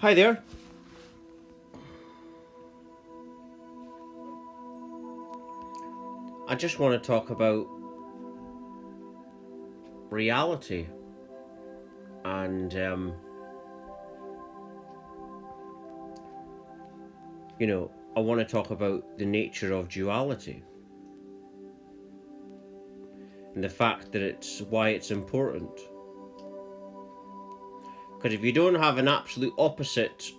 Hi there. I just want to talk about reality and, I want to talk about the nature of duality and the fact that it's why it's important. Because if you don't have an absolute opposite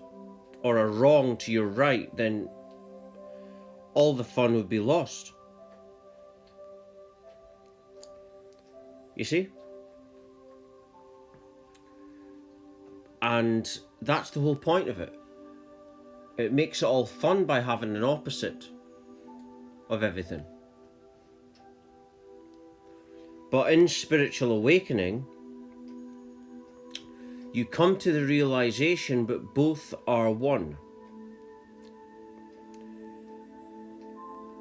or a wrong to your right, then all the fun would be lost. You see? And that's the whole point of it. It makes it all fun by having an opposite of everything. But in spiritual awakening, you come to the realization that both are one.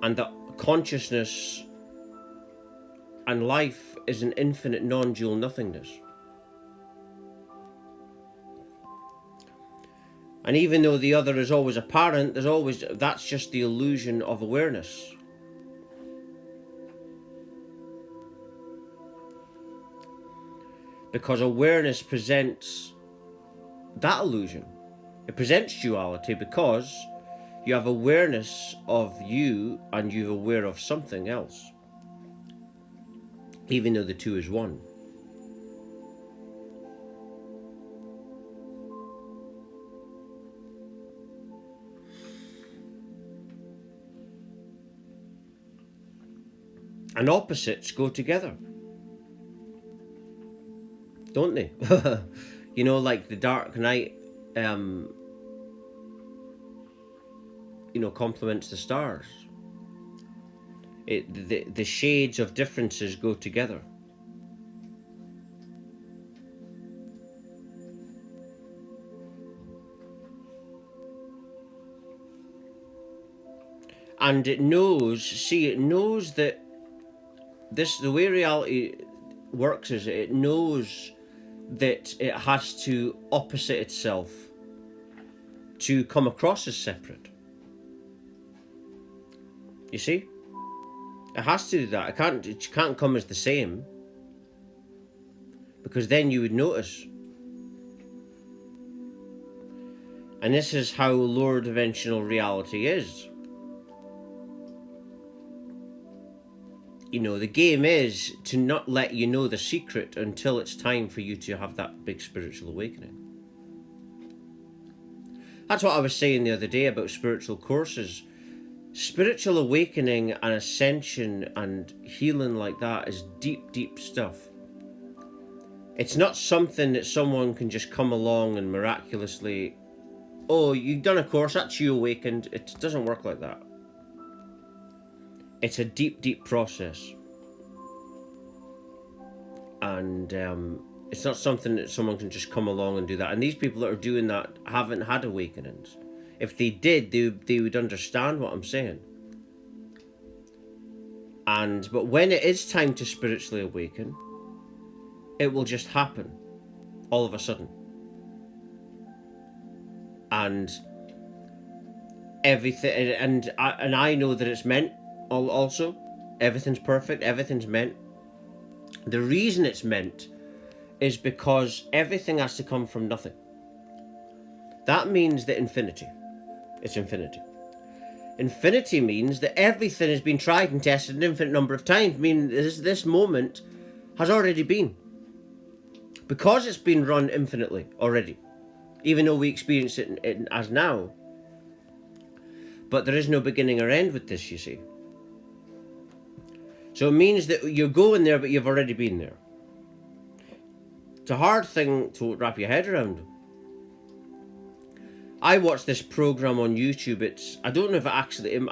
And that consciousness and life is an infinite non-dual nothingness. And even though the other is always apparent, that's just the illusion of awareness. Because awareness presents that illusion. It presents duality because you have awareness of you and you're aware of something else, even though the two is one. And opposites go together, don't they? Like the dark night, complements the stars. The shades of differences go together. And it knows that the way reality works is it knows that it has to opposite itself to come across as separate. You see? It has to do that. It can't come as the same, because then you would notice. And this is how lower dimensional reality is. The game is to not let you know the secret until it's time for you to have that big spiritual awakening. That's what I was saying the other day about spiritual courses. Spiritual awakening and ascension and healing like that is deep, deep stuff. It's not something that someone can just come along and miraculously, oh, you've done a course, that's you awakened. It doesn't work like that. It's a deep, deep process. And it's not something that someone can just come along and do that. And these people that are doing that haven't had awakenings. If they did, they would understand what I'm saying. But when it is time to spiritually awaken, it will just happen all of a sudden. And everything, and I know that it's meant. Also, everything's perfect, everything's meant. The reason it's meant is because everything has to come from nothing. That means that infinity. It's infinity. Infinity means that everything has been tried and tested an infinite number of times, meaning this moment has already been. Because it's been run infinitely already, even though we experience it as now. But there is no beginning or end with this, you see. So it means that you're going there, but you've already been there. It's a hard thing to wrap your head around. I watched this program on YouTube. I don't know if I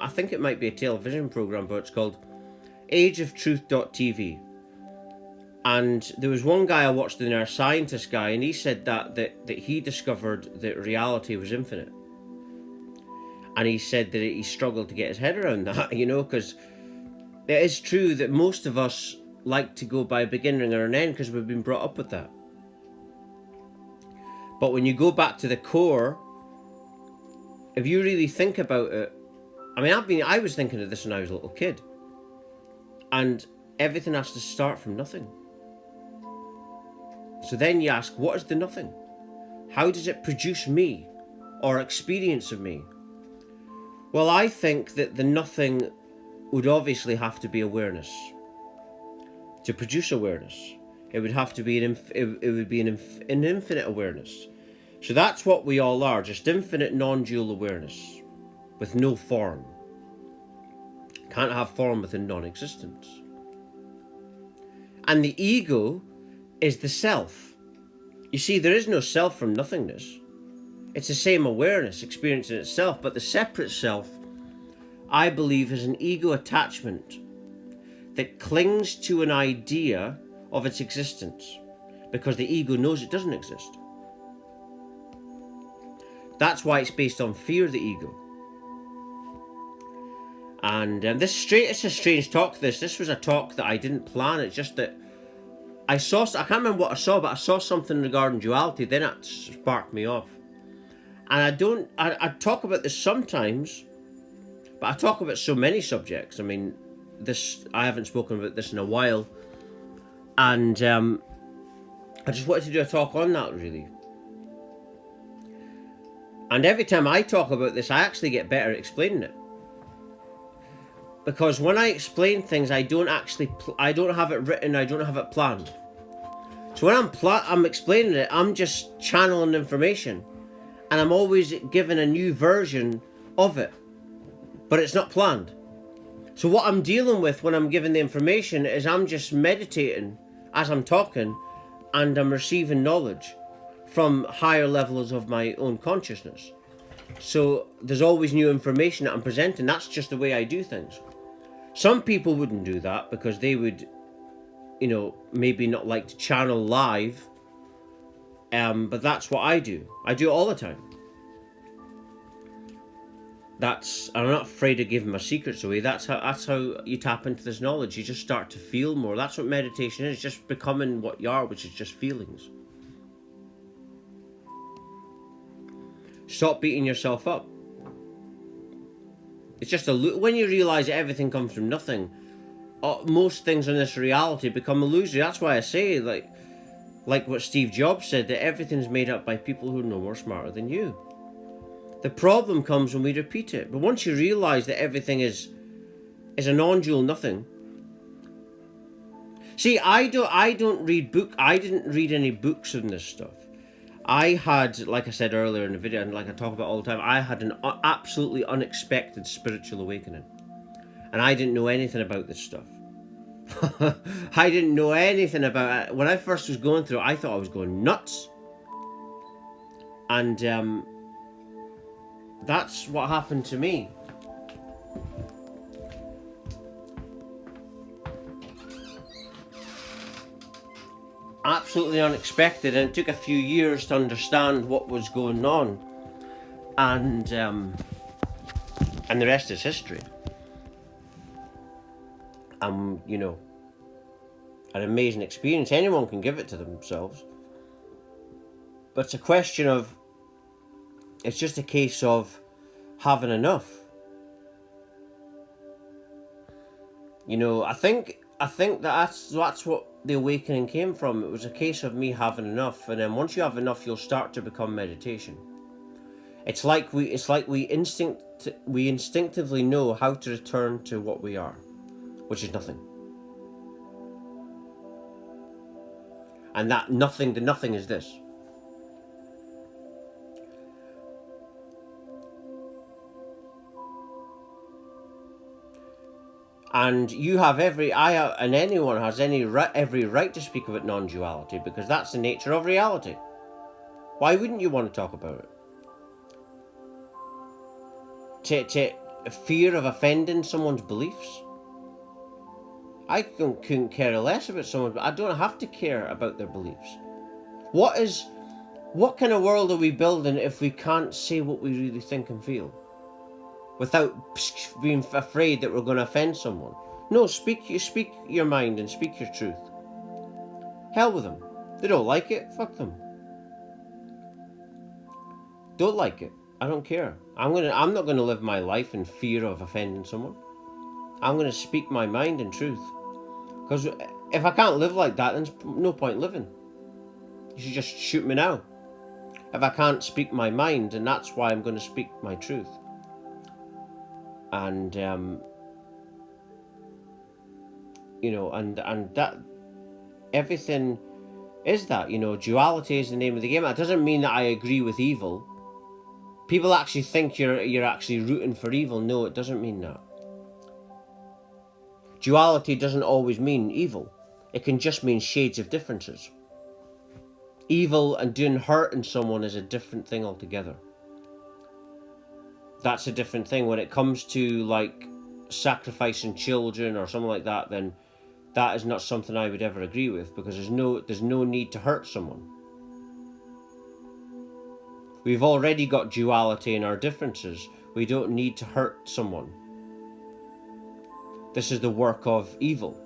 think it might be a television program, but it's called ageoftruth.tv. And there was one guy I watched in there, a scientist guy, and he said that he discovered that reality was infinite. And he said that he struggled to get his head around that, because it is true that most of us like to go by a beginning or an end because we've been brought up with that. But when you go back to the core, if you really think about it, I mean, I was thinking of this when I was a little kid. And everything has to start from nothing. So then you ask, what is the nothing? How does it produce me or experience of me? Well, I think that the nothing would obviously have to be awareness. To produce awareness, it would have to be an infinite awareness. So that's what we all are, just infinite non-dual awareness with no form. Can't have form within non-existence. And the ego is the self. You see, there is no self from nothingness. It's the same awareness experiencing itself, but the separate self, I believe, is an ego attachment that clings to an idea of its existence because the ego knows it doesn't exist. That's why it's based on fear, the ego. And it's a strange talk. This was a talk that I didn't plan. It's just that I can't remember what I saw, but I saw something regarding duality. Then it sparked me off. And I talk about this sometimes, but I talk about so many subjects. I mean, I haven't spoken about this in a while. And I just wanted to do a talk on that, really. And every time I talk about this, I actually get better at explaining it. Because when I explain things, I don't have it written, I don't have it planned. So when I'm explaining it, I'm just channeling information. And I'm always given a new version of it. But it's not planned. So what I'm dealing with when I'm giving the information is I'm just meditating as I'm talking, and I'm receiving knowledge from higher levels of my own consciousness. So there's always new information that I'm presenting. That's just the way I do things. Some people wouldn't do that because they would, maybe not like to channel live. But that's what I do. I do it all the time. I'm not afraid to give my secrets away. That's how you tap into this knowledge. You just start to feel more. That's what meditation is, just becoming what you are, which is just feelings. Stop beating yourself up. It's just when you realize that everything comes from nothing, most things in this reality become illusory. That's why I say, like what Steve Jobs said, that everything's made up by people who are no more smarter than you. The problem comes when we repeat it. But once you realize that everything is a non-dual nothing. See, I don't read book. I didn't read any books on this stuff. I had, like I said earlier in the video, and like I talk about all the time, I had an absolutely unexpected spiritual awakening. And I didn't know anything about this stuff. I didn't know anything about it. When I first was going through it, I thought I was going nuts. And that's what happened to me. Absolutely unexpected, and it took a few years to understand what was going on, and the rest is history. An amazing experience. Anyone can give it to themselves, but it's a question of, it's just a case of having enough. I think that's what the awakening came from. It was a case of me having enough, and then once you have enough, you'll start to become meditation. It's like we instinctively know how to return to what we are, which is nothing. And the nothing is this. And anyone has every right to speak about non-duality, because that's the nature of reality. Why wouldn't you want to talk about it? To fear of offending someone's beliefs? I couldn't care less about someone, but I don't have to care about their beliefs. What kind of world are we building if we can't say what we really think and feel? Without being afraid that we're going to offend someone. No, speak your mind and speak your truth. Hell with them. They don't like it, fuck them. don't like it. I don't care. I'm not gonna live my life in fear of offending someone. I'm gonna speak my mind in truth. Because if I can't live like that, then there's no point living. You should just shoot me now. If I can't speak my mind, and that's why I'm going to speak my truth. And and that everything is that. Duality is the name of the game. That doesn't mean that I agree with evil. People actually think you're actually rooting for evil. No, it doesn't mean that. Duality doesn't always mean evil. It can just mean shades of differences. Evil and doing hurt in someone is a different thing altogether. That's a different thing. When it comes to like sacrificing children or something like that, then that is not something I would ever agree with, because there's no need to hurt someone. We've already got duality in our differences. We don't need to hurt someone. This is the work of evil.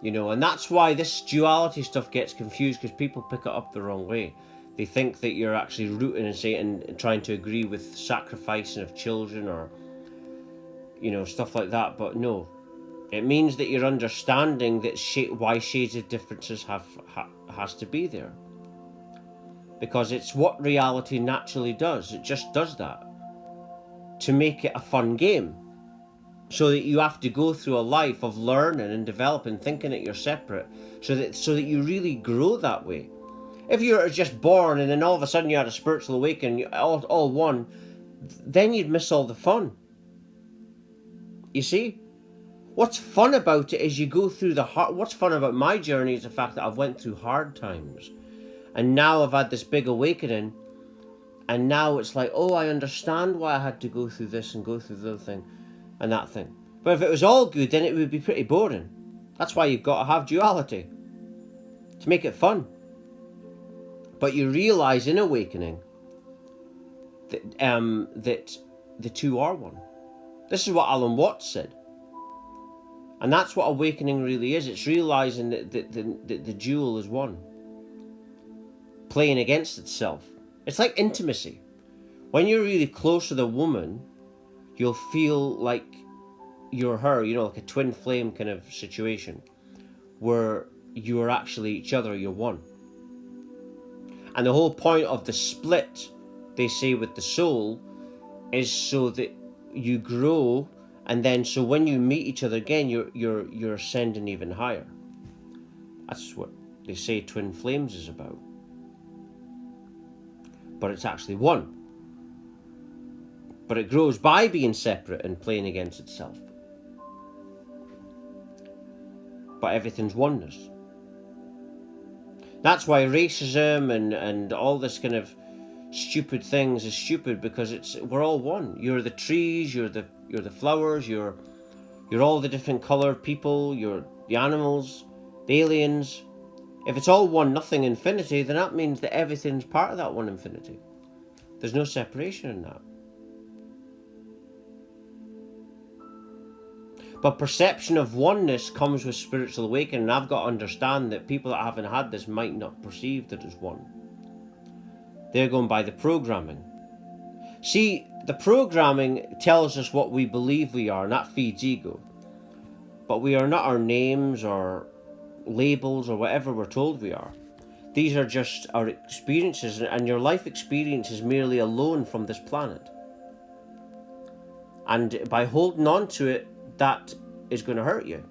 And that's why this duality stuff gets confused, because people pick it up the wrong way. They think that you're actually rooting and saying and trying to agree with sacrificing of children or stuff like that. But no, it means that you're understanding that why shades of differences has to be there, because it's what reality naturally does. It just does that to make it a fun game, so that you have to go through a life of learning and developing, thinking that you're separate, so that you really grow that way. If you're just born and then all of a sudden you had a spiritual awakening, all one, then you'd miss all the fun. You see? What's fun about it is you go through what's fun about my journey is the fact that I've went through hard times. And now I've had this big awakening. And now it's like, oh, I understand why I had to go through this and go through the other thing and that thing. But if it was all good, then it would be pretty boring. That's why you've got to have duality, to make it fun. But you realise in awakening that the two are one. This is what Alan Watts said. And that's what awakening really is. It's realising that the dual is one, playing against itself. It's like intimacy. When you're really close to the woman, you'll feel like you're her, like a twin flame kind of situation, where you're actually each other, you're one. And the whole point of the split, they say, with the soul, is so that you grow, and then so when you meet each other again, you're ascending even higher. That's what they say twin flames is about. But it's actually one. But it grows by being separate and playing against itself. But everything's oneness. That's why racism and all this kind of stupid things is stupid, because we're all one. You're the trees, you're the flowers, you're all the different coloured people, you're the animals, the aliens. If it's all one, nothing, infinity, then that means that everything's part of that one infinity. There's no separation in that. But perception of oneness comes with spiritual awakening, and I've got to understand that people that haven't had this might not perceive that it's one. They're going by the programming. See, the programming tells us what we believe we are, and that feeds ego. But we are not our names or labels or whatever we're told we are. These are just our experiences, and your life experience is merely a loan from this planet. And by holding on to it, that is going to hurt you.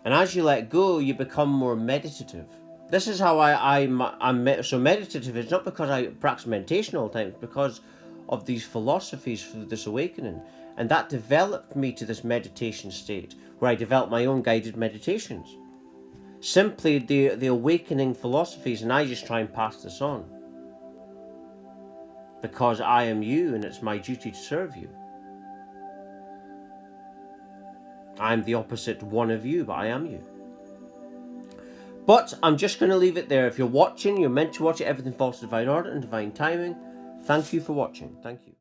And as you let go, you become more meditative. This is how I'm so meditative. It's not because I practice meditation all the time. It's because of these philosophies for this awakening. And that developed me to this meditation state, where I developed my own guided meditations. Simply the awakening philosophies, and I just try and pass this on. Because I am you, and it's my duty to serve you. I'm the opposite one of you, but I am you. But I'm just going to leave it there. If you're watching, you're meant to watch it. Everything falls to divine order and divine timing. Thank you for watching. Thank you.